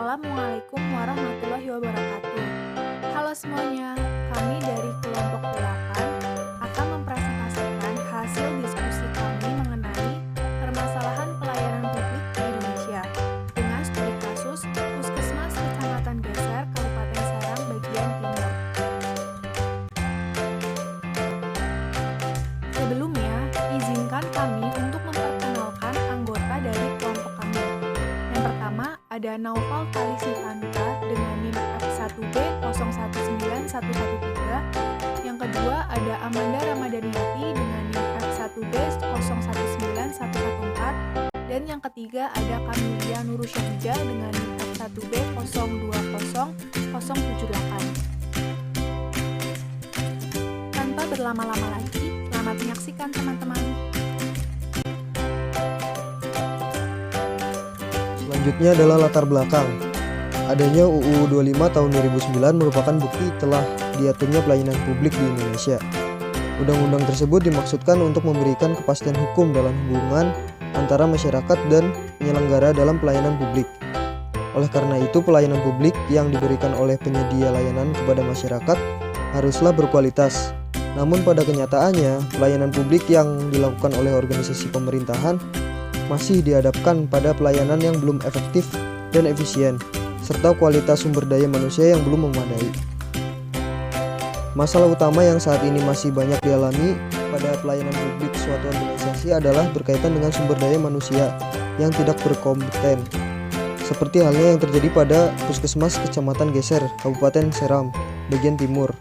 Assalamualaikum warahmatullahi wabarakatuh. Halo semuanya, kami dari kelompok 8 akan mempresentasikan hasil diskusi kami mengenai permasalahan pelayanan publik di Indonesia dengan studi kasus Puskesmas Kecamatan Geser, Kabupaten Serang, bagian timur. Sebelumnya, izinkan kami untuk memperkenalkan anggota dari kelompok kami. Yang pertama, ada Naufal Talisifanta dengan NIM F1B019113. Yang kedua, ada Amanda Ramadhaniati dengan NIM F1B019114. Dan yang ketiga, ada Kamilia Nurusyahija dengan NIM F1B020078. Tanpa berlama-lama lagi, selamat menyaksikan teman-teman. Selanjutnya adalah latar belakang. Adanya UU 25 tahun 2009 merupakan bukti telah diaturnya pelayanan publik di Indonesia. Undang-undang tersebut dimaksudkan untuk memberikan kepastian hukum dalam hubungan antara masyarakat dan penyelenggara dalam pelayanan publik. Oleh karena itu, pelayanan publik yang diberikan oleh penyedia layanan kepada masyarakat haruslah berkualitas. Namun pada kenyataannya, pelayanan publik yang dilakukan oleh organisasi pemerintahan masih dihadapkan pada pelayanan yang belum efektif dan efisien, serta kualitas sumber daya manusia yang belum memadai. Masalah utama yang saat ini masih banyak dialami pada pelayanan publik suatu organisasi adalah berkaitan dengan sumber daya manusia yang tidak berkompeten, seperti halnya yang terjadi pada Puskesmas Kecamatan Geser, Kabupaten Seram, bagian timur.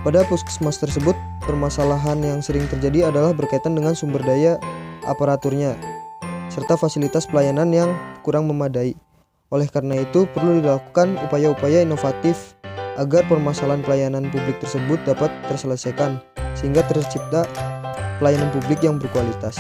Pada puskesmas tersebut, permasalahan yang sering terjadi adalah berkaitan dengan sumber daya aparaturnya, serta fasilitas pelayanan yang kurang memadai. Oleh karena itu, perlu dilakukan upaya-upaya inovatif agar permasalahan pelayanan publik tersebut dapat terselesaikan, sehingga tercipta pelayanan publik yang berkualitas.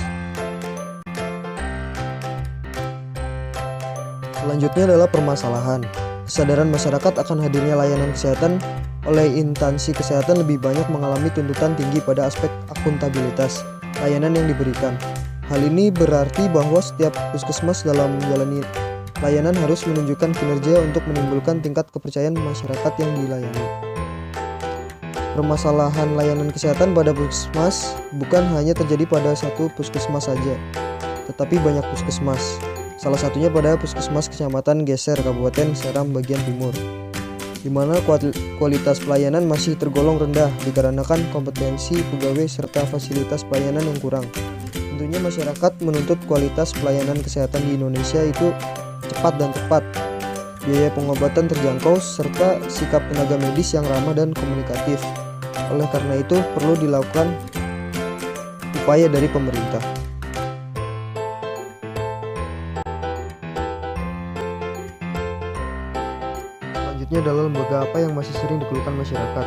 Selanjutnya adalah permasalahan. Kesadaran masyarakat akan hadirnya layanan kesehatan oleh instansi kesehatan lebih banyak mengalami tuntutan tinggi pada aspek akuntabilitas layanan yang diberikan. Hal ini berarti bahwa setiap puskesmas dalam menjalani layanan harus menunjukkan kinerja untuk menimbulkan tingkat kepercayaan masyarakat yang dilayani. Permasalahan layanan kesehatan pada puskesmas bukan hanya terjadi pada satu puskesmas saja, tetapi banyak puskesmas. Salah satunya pada Puskesmas Kecamatan Geser, Kabupaten Seram, bagian timur, di mana kualitas pelayanan masih tergolong rendah dikarenakan kompetensi pegawai serta fasilitas pelayanan yang kurang. Tentunya masyarakat menuntut kualitas pelayanan kesehatan di Indonesia itu cepat dan tepat, biaya pengobatan terjangkau, serta sikap tenaga medis yang ramah dan komunikatif. Oleh karena itu, perlu dilakukan upaya dari pemerintah. Selanjutnya adalah lembaga apa yang masih sering dikeluhkan masyarakat.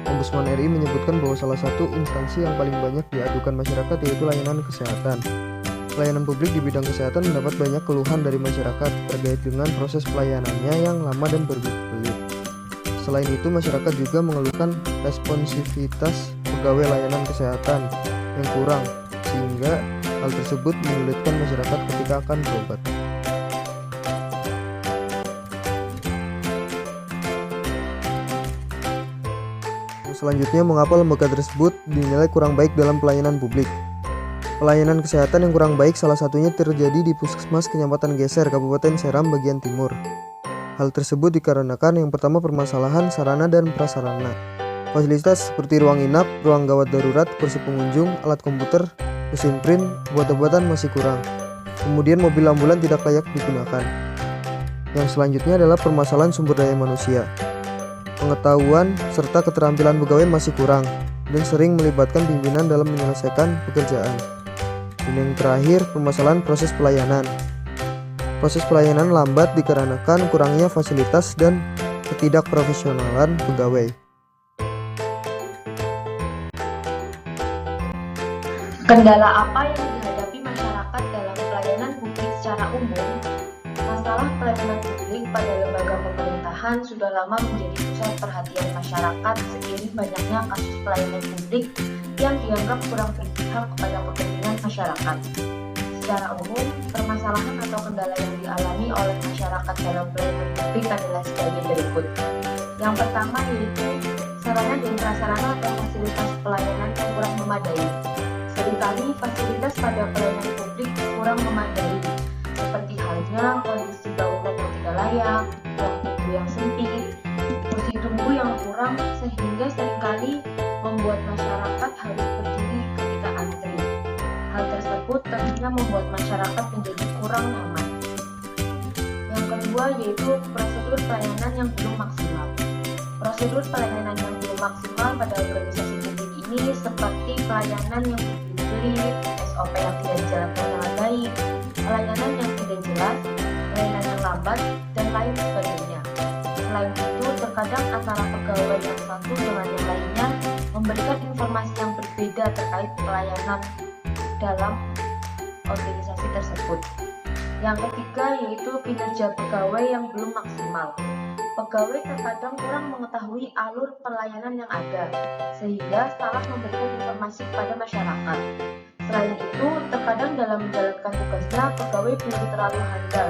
Ombudsman RI menyebutkan bahwa salah satu instansi yang paling banyak diadukan masyarakat yaitu layanan kesehatan. Pelayanan publik di bidang kesehatan mendapat banyak keluhan dari masyarakat terkait dengan proses pelayanannya yang lama dan berbelit. Selain itu, masyarakat juga mengeluhkan responsivitas pegawai layanan kesehatan yang kurang, sehingga hal tersebut menyulitkan masyarakat ketika akan berobat. Selanjutnya, mengapa lembaga tersebut dinilai kurang baik dalam pelayanan publik? Pelayanan kesehatan yang kurang baik salah satunya terjadi di Puskesmas Kecamatan Geser, Kabupaten Seram, bagian timur. Hal tersebut dikarenakan yang pertama permasalahan sarana dan prasarana. Fasilitas seperti ruang inap, ruang gawat darurat, kursi pengunjung, alat komputer, mesin print, obat-obatan masih kurang. Kemudian mobil ambulan tidak layak digunakan. Yang selanjutnya adalah permasalahan sumber daya manusia. Pengetahuan serta keterampilan pegawai masih kurang dan sering melibatkan pimpinan dalam menyelesaikan pekerjaan. Dan yang terakhir, permasalahan proses pelayanan. Proses pelayanan lambat dikarenakan kurangnya fasilitas dan ketidakprofesionalan pegawai. Kendala apa yang dihadapi masyarakat dalam pelayanan publik secara umum? Masalah pelayanan publik pada lembaga pemerintahan sudah lama menjadi pusat perhatian masyarakat seiring banyaknya kasus pelayanan publik yang dianggap kurang berpihak kepada kepentingan masyarakat. Secara umum, permasalahan atau kendala yang dialami oleh masyarakat dalam pelayanan publik adalah sebagai berikut. Yang pertama yaitu sarana dan prasarana atau fasilitas pelayanan yang kurang memadai. Seringkali fasilitas pada pelayanan publik kurang memadai, seperti halnya kondisi bangunan yang tidak layak, ruang tunggu yang sempit, kursi tunggu yang kurang, sehingga seringkali membuat masyarakat harus berdiri ketika antri. Hal tersebut tentunya membuat masyarakat menjadi kurang nyaman. Yang kedua yaitu prosedur pelayanan yang belum maksimal. Prosedur pelayanan yang belum maksimal pada organisasi publik ini seperti pelayanan yang berbelit-belit, SOP yang tidak dijalankan dengan baik, pelayanan yang tidak jelas, pelayanan yang lambat, dan lain sebagainya. Selain itu, terkadang antara pegawai yang satu dengan yang lainnya memberikan informasi yang berbeda terkait pelayanan dalam organisasi tersebut. Yang ketiga yaitu kinerja pegawai yang belum maksimal. Pegawai terkadang kurang mengetahui alur pelayanan yang ada, sehingga salah memberikan informasi kepada masyarakat. Selain itu, terkadang dalam menjalankan tugasnya, pegawai belum terlalu handal,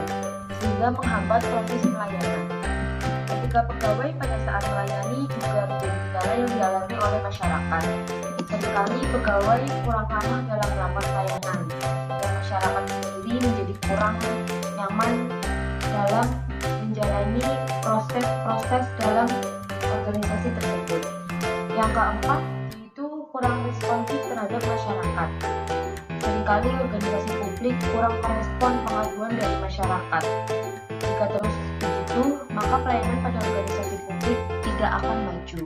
sehingga menghambat proses pelayanan. Ketika pegawai pada saat melayani juga menjadi kendala yang dialami oleh masyarakat. Seringkali pegawai kurang ramah dalam melakukan pelayanan, dan masyarakat sendiri menjadi kurang nyaman dalam menjalani proses-proses dalam organisasi tersebut. Yang keempat, yaitu kurang responsif terhadap masyarakat. Seringkali organisasi publik kurang merespon pengaduan dari masyarakat. Jika terus begitu, maka pelayanan pada organisasi publik tidak akan maju.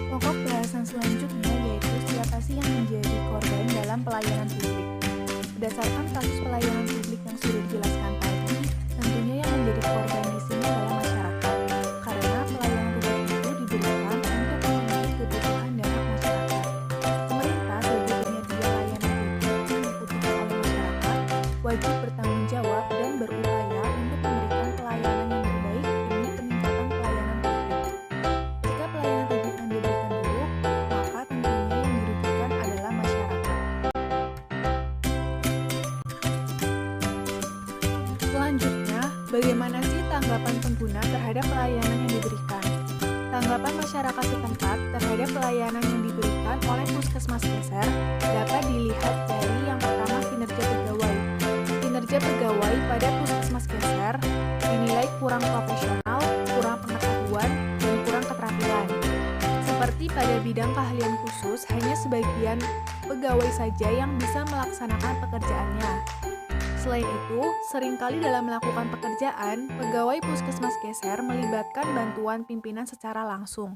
Pokok bahasan selanjutnya yaitu siapa sih yang menjadi korban dalam pelayanan publik. Berdasarkan kasus pelayanan publik yang sudah dijelaskan tadi, tentunya yang menjadi korban di sini adalah masyarakat, karena pelayanan publik itu diberikan untuk memenuhi kebutuhan dan hak masyarakat. Pemerintah sebagai penyedia layanan publik yang dibutuhkan oleh masyarakat wajib bertanggung jawab dan berupaya untuk memberikan pelayanan yang terbaik demi peningkatan pelayanan publik. Jika pelayanan publik yang diberikan buruk, maka tentunya yang dirugikan adalah masyarakat. Selanjutnya, bagaimana sih tanggapan pengguna terhadap pelayanan yang diberikan? Tanggapan masyarakat setempat terhadap pelayanan yang diberikan oleh Puskesmas Geser dapat dilihat dari yang pertama kinerja pegawai. Kinerja pegawai pada Puskesmas Geser dinilai kurang profesional, kurang pengetahuan, dan kurang keterampilan. Seperti pada bidang keahlian khusus, hanya sebagian pegawai saja yang bisa melaksanakan pekerjaannya. Selain itu, seringkali dalam melakukan pekerjaan, pegawai Puskesmas Geser melibatkan bantuan pimpinan secara langsung.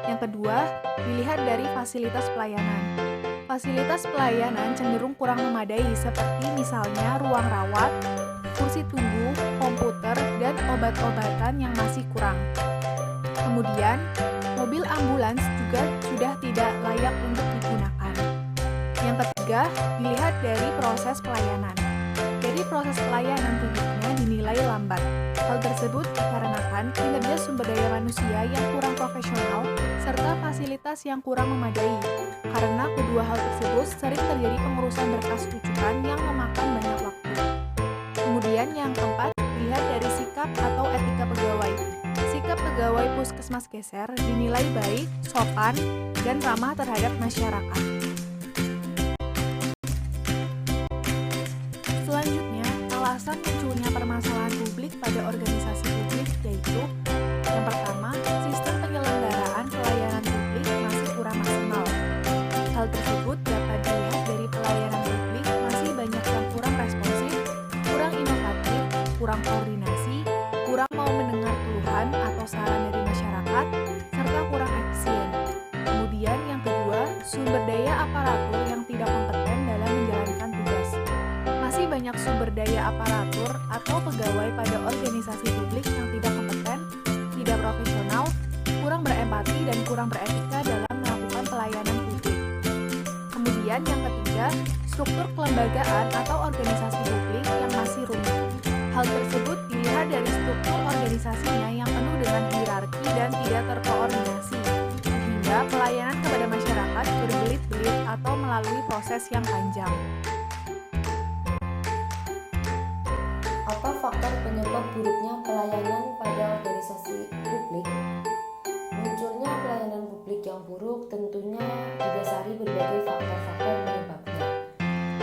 Yang kedua, dilihat dari fasilitas pelayanan. Fasilitas pelayanan cenderung kurang memadai seperti misalnya ruang rawat, kursi tunggu, komputer, dan obat-obatan yang masih kurang. Kemudian, mobil ambulans juga sudah tidak layak untuk digunakan. Yang ketiga, dilihat dari proses pelayanan. Jadi proses pelayanan publiknya dinilai lambat. Hal tersebut dikarenakan kinerja sumber daya manusia yang kurang profesional serta fasilitas yang kurang memadai. Karena kedua hal tersebut sering terjadi pengurusan berkas rujukan yang memakan banyak waktu. Kemudian yang keempat, dilihat dari sikap atau etika pegawai. Sikap pegawai Puskesmas Geser dinilai baik, sopan, dan ramah terhadap masyarakat. Selanjutnya, alasan munculnya permasalahan publik pada organisasi publik yaitu yang pertama, sistem penyelenggaraan pelayanan publik masih kurang maksimal. Hal tersebut dapat dilihat dari pelayanan publik masih banyak yang kurang responsif, kurang inovatif, kurang koordinasi, kurang mau mendengar keluhan atau saran dari masyarakat, serta kurang efisien. Kemudian yang kedua, sumber daya aparatur yang tidak kompeten dalam menjalankan tugas. Masih banyak sumber daya aparatur atau pegawai pada organisasi publik yang tidak kompeten, tidak profesional, kurang berempati, dan kurang beretika dalam melakukan pelayanan publik. Kemudian yang ketiga, struktur kelembagaan atau organisasi publik yang masih rumit. Hal tersebut dilihat dari struktur organisasinya yang penuh dengan hierarki dan tidak terkoordinasi, sehingga pelayanan kepada masyarakat masyarakat berbelit-belit atau melalui proses yang panjang. Apa faktor penyebab buruknya pelayanan pada organisasi publik? Munculnya pelayanan publik yang buruk tentunya didasari berbagai faktor-faktor penyebabnya.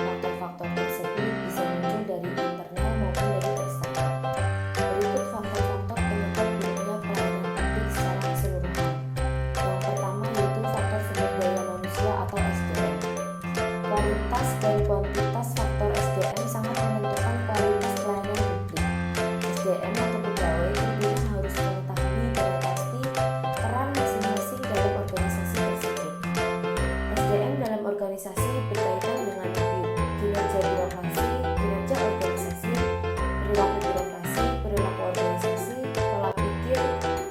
Faktor-faktor tersebut bisa muncul dari internal maupun dari eksternal. Berikut faktor-faktor penyebab buruknya pelayanan publik secara keseluruhan. Yang pertama yaitu faktor sumber daya manusia atau SDM. Kualitas dan kuantitas faktor SDM sangat menentukan kualitas pelayanan publik. SDM atau pegawai tentunya harus mengetahui dengan pasti peran masing-masing dalam organisasi tersebut. SDM dalam organisasi berkaitan dengan kinerja birokrasi, kinerja organisasi, perilaku birokrasi, perilaku organisasi, pola pikir,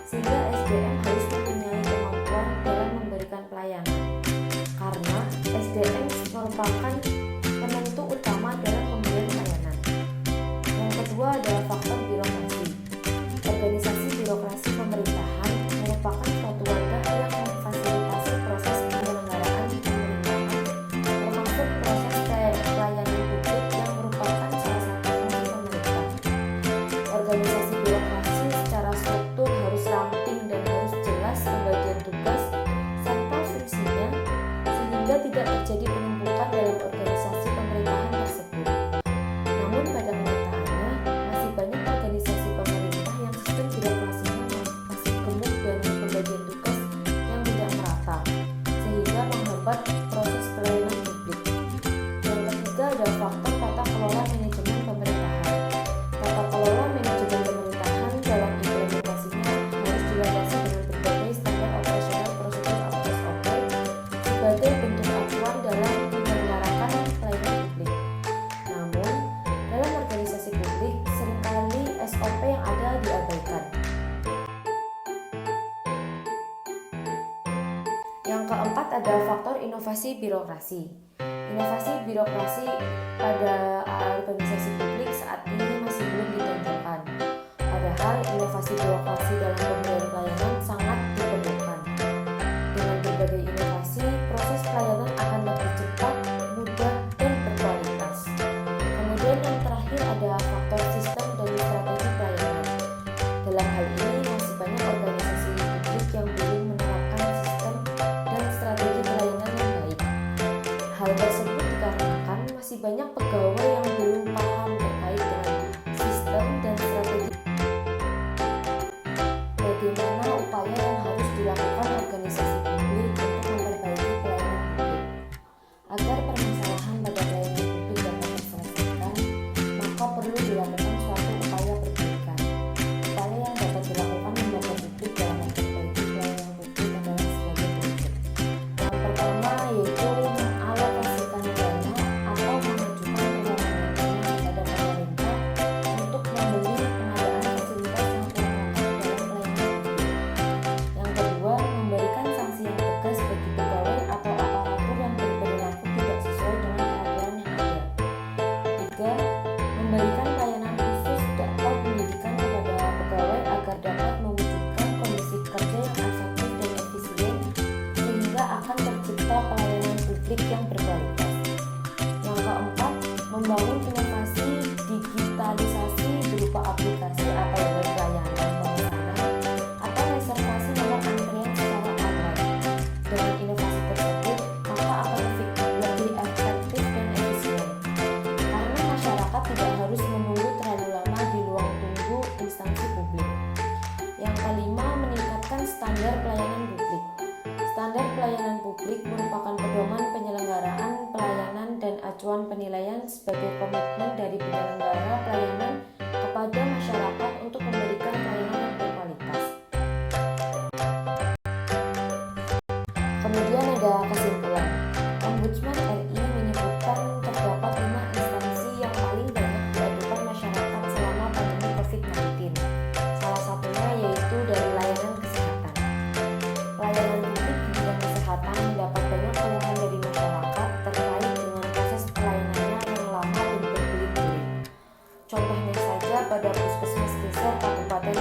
sehingga SDM harus mempunyai kemampuan dalam memberikan pelayanan. Karena SDM merupakan penentu utama dalam pemberian pelayanan. Yang kedua adalah faktor birokrasi. Organisasi birokrasi pemerintahan merupakan suatu wadah yang memfasilitasi proses penyelenggaraan pemerintahan, termasuk proses pelayanan publik yang merupakan salah satu fungsi pemerintah. Organisasi birokrasi secara struktur harus ramping dan harus jelas pembagian tugas serta fungsinya sehingga tidak terjadi penumpukan dalam organisasi pemerintahan tersebut. Namun pada kenyataannya masih banyak organisasi pemerintah yang sistem birokrasinya masih gemuk dan pembagian tugas yang tidak merata, sehingga menghambat proses pelayanan publik. Yang ketiga ada faktor tata kelola manajemen pemerintahan. Tata kelola manajemen pemerintahan dalam implementasinya harus dilandasi dengan berbagai standar operasional prosedur atau SOP sebagai bentuk acuan dalam menyelenggarakan pelayanan publik. Namun, dalam organisasi publik seringkali SOP yang ada diabaikan. Yang keempat adalah faktor inovasi birokrasi. Inovasi birokrasi pada organisasi publik saat ini masih belum ditonjolkan. Padahal inovasi birokrasi dalam pemberian pelayanan sangat diperlukan. Dengan berbagai inovasi, proses pelayanan akan lebih cepat, mudah, dan berkualitas. Kemudian yang terakhir ada faktor sistem dan strategi pelayanan. Dalam hal ini masih banyak organisasi publik yang belum menerapkan sistem dan strategi pelayanan yang baik. Hal tersebut dikarenakan masih banyak pegawai yang belum paham terkait dengan sistem dan strategi. Bagaimana upaya yang harus dilakukan organisasi publik untuk memperbaiki pelayanan publik? Agar permasalahan pada pelayanan publik dapat terselesaikan, maka perlu dilakukan suatu upaya perbaikan. Upaya yang dapat dilakukan lembaga publik dalam memperbaiki pelayanan publik adalah sebagai berikut. Yang pertama yaitu mengalokasikan dana atau mengajukan permohonan dana kepada pemerintah untuk membeli pengadaan fasilitas yang kurang lengkap dalam pelayanan publik. Yang kedua, memberikan sanksi yang tegas bagi pegawai atau aparatur yang berperilaku tidak sesuai dengan peraturan yang ada. Tiga, memberikan pelayanan khusus atau pendidikan kepada pegawai agar dapat mewujudkan kondisi kerja yang efektif dan efisien sehingga akan tercipta pelayanan publik yang berkualitas. Yang keempat, membangun inovasi digitalisasi berupa aplikasi atau web layanan pemesanan atau reservasi nomor antrian secara online. Dengan inovasi tersebut, maka akan lebih efektif dan efisien. Karena masyarakat tidak harus menunggu terlalu lama di ruang tunggu instansi publik. Yang kelima, meningkatkan standar pelayanan publik. Standar pelayanan publik merupakan pedoman penyelenggaraan pelayanan dan acuan penilaian sebagai komitmen dari penyelenggara pelayanan kepada masyarakat untuk memberikan pelayanan yang berkualitas. Kemudian ada kesimpulan. Ombudsman RI menyebutkan terdapat 5 instansi yang paling banyak diadukan masyarakat selama pandemi COVID-19. Salah satunya yaitu dari layanan kesehatan. Pelayanan publik di bidang kesehatan mendapat banyak keluhan dari masyarakat terkait dengan proses pelayanannya yang lama dan berbelit-belit. Contohnya saja pada puskesmas desa Kabupaten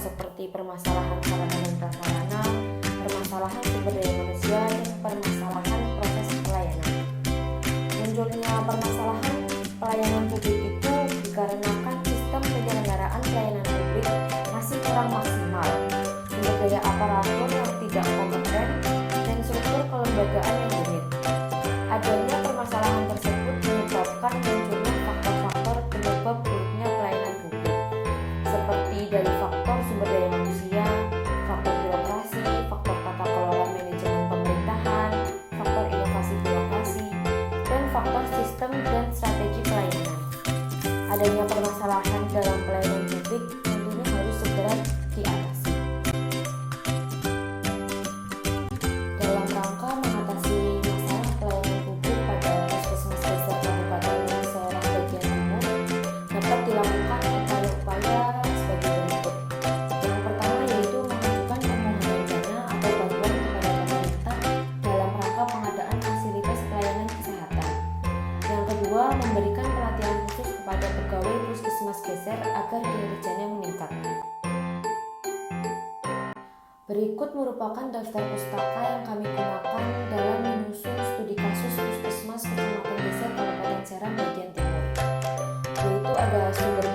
seperti permasalahan sarana dan prasarana, permasalahan sumber daya manusia, dan permasalahan proses pelayanan. Munculnya permasalahan pelayanan publik itu dikarenakan sistem penyelenggaraan pelayanan publik masih kurang maksimal, sumber daya aparatur yang tidak kompeten, dan struktur kelembagaan yang rumit. Adanya permasalahan tersebut menyebabkan munculnya faktor-faktor penyebab buruknya pelayanan publik, seperti dari faktor sumber daya manusia, faktor birokrasi, faktor tata kelola manajemen pemerintahan, faktor inovasi birokrasi, dan faktor sistem dan strategi pelayanan. Adanya permasalahan dalam pelayanan publik tentunya harus segera diatasi. Dalam rangka mengatasi masalah pelayanan publik pada Puskesmas Geser Kabupaten Serang bagian Timur, dapat dilakukan upaya-upaya sebagai berikut. Yang pertama yaitu mengajukan permohonan dana atau bantuan kepada pemerintah dalam rangka pengadaan fasilitas pelayanan kesehatan. Yang kedua, memberikan pelatihan khusus kepada pegawai Puskesmas Geser agar kinerjanya meningkat. Berikut merupakan daftar pustaka yang kami gunakan dalam menyusun studi kasus Puskesmas Kecamatan Geser Kabupaten Serang bagian Timur, yaitu ada sumber